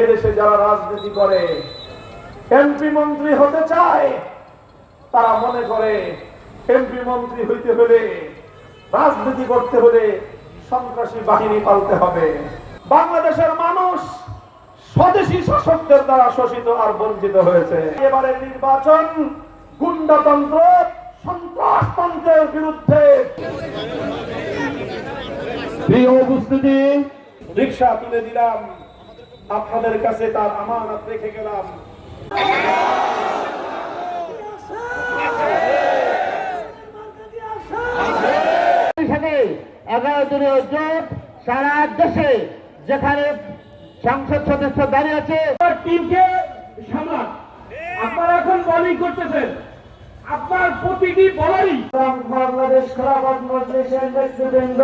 এদেশে যারা রাজনীতি করে, এমপি মন্ত্রী হতে চায়, তারা মনে করে এমপি মন্ত্রী হইতে হলে, রাজনীতি করতে হলে সন্ত্রাসী বাহিনী পালতে হবে। বাংলাদেশের মানুষ স্বদেশী শাসকদের দ্বারা শোষিত আর বঞ্চিত হয়েছে। এবারের নির্বাচন গুন্ডাতন্ত্র, সন্ত্রাসতন্ত্রের বিরুদ্ধে। প্রিয় উপস্থিতি, রিকশা তুলে দিলাম, আপনাদের কাছে তার আমানত রেখে গেলাম। সাথে 11 দলীয় জোট সারা দেশে যেখানে সংসদ সদস্য দাঁড়িয়ে আছে টিমকে সামলান। আপনারা এখন বলিং করতেছেন, আপনার প্রতিটি বলারই বাংলাদেশ খেলাফত মজলিসের নেতৃবৃন্দ,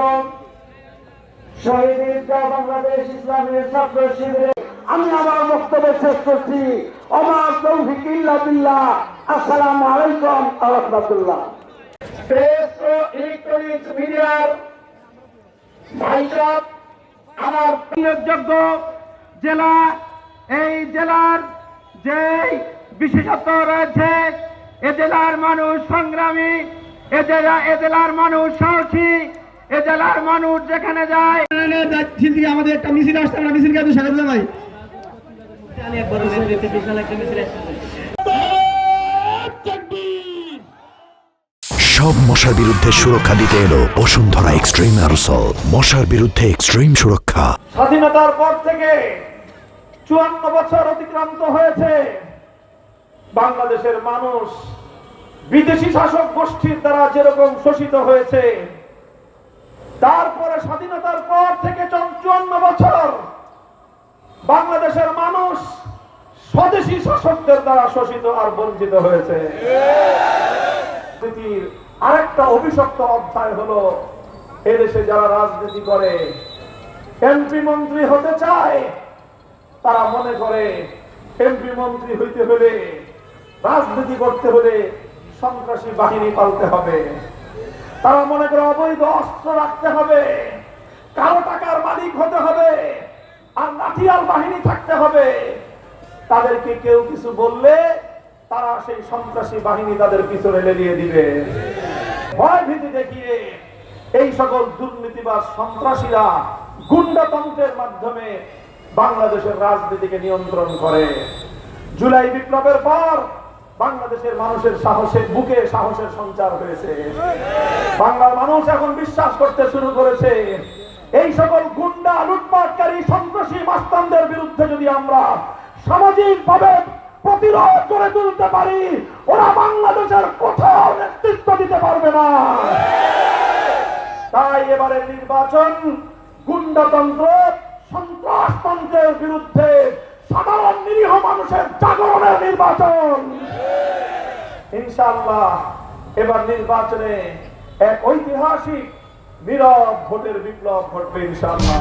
শহীদ ঈদগাহ বাংলাদেশ ইসলামের ছাত্র শিবিরে আমি আমার বক্তব্য শেষ করছি। ওমা তৌফিক ইল্লা বিল্লাহ। আসসালামু আলাইকুম ওয়া রাহমাতুল্লাহ। প্রেস ও ইলেকট্রনিক্স মিডিয়ার ভাইসব, আমার প্রিয়যোগ্য জেলা, এই জেলার যে বিশেষত্ব রয়েছে, এ জেলার মানুষ সংগ্রামী, এ জেলার মানুষ সাহসী, এ জেলার মানুষ যেখানে যায়। আমাদের একটা মিছিল আসছে, আমরা মিছিলকে স্বাগত জানাই। সব মশার বিরুদ্ধে সুরক্ষা দিতে এলো বসুন্ধরা এক্সট্রিম অ্যারোসল। মশার বিরুদ্ধে এক্সট্রিম সুরক্ষা। স্বাধীনতার পর থেকে 54 বছর অতিক্রান্ত হয়েছে। বাংলাদেশের মানুষ বিদেশি শাসক গোষ্ঠীর দ্বারা যেরকম শোষিত হয়েছে, তারপরে স্বাধীনতার পর থেকে 54 বছর বাংলাদেশের মানুষ স্বদেশী শাসকদের দ্বারা শোষিত আর বঞ্চিত হয়েছে। আরেকটা অভিশপ্ত অধ্যায় হলো, এদেশে যারা রাজনীতি করে, এমপি মন্ত্রী হতে চায়, তারা মনে করে এমপি মন্ত্রী হইতে হলে, রাজনীতি করতে হলে সন্ত্রাসী বাহিনী পালতে হবে। তারা মনে করে অবৈধ অস্ত্র রাখতে হবে, কালো টাকার মালিক হতে হবে, আর লাঠিয়াল বাহিনী থাকতে হবে। তাদেরকে কেউ কিছু বললে তারা সেই সন্ত্রাসী বাহিনী তাদের পিছনে লেলিয়ে দিবে। ভয় ভীতি দেখিয়ে এই সকল দুর্নীতিবাজ সন্ত্রাসীরা গুন্ডাতন্ত্রের মাধ্যমে বাংলাদেশের রাজনীতিকে নিয়ন্ত্রণ করে। জুলাই বিপ্লবের পর বাংলাদেশের মানুষের সাহসের বুকে সাহসের সঞ্চার হয়েছে। বাংলার মানুষ এখন বিশ্বাস করতে শুরু করেছে, এই সকল গুন্ডা লুটপাটকারী সন্ত্রাসী মাস্তানদের বিরুদ্ধে যদি আমরা সামাজিকভাবে প্রতিরোধ করে তুলতে পারি, ওরা বাংলাদেশের কোথাও নেতৃত্ব দিতে পারবে না। তাই এবারের নির্বাচন গুন্ডাতন্ত্র, সন্ত্রাসতন্ত্রের বিরুদ্ধে সাধারণ নিরীহ মানুষের জাগরণের নির্বাচন। ইনশাআল্লাহ এবার নির্বাচনে এক ঐতিহাসিক নীরব ভোটের বিপ্লব ঘটবে ইনশাআল্লাহ।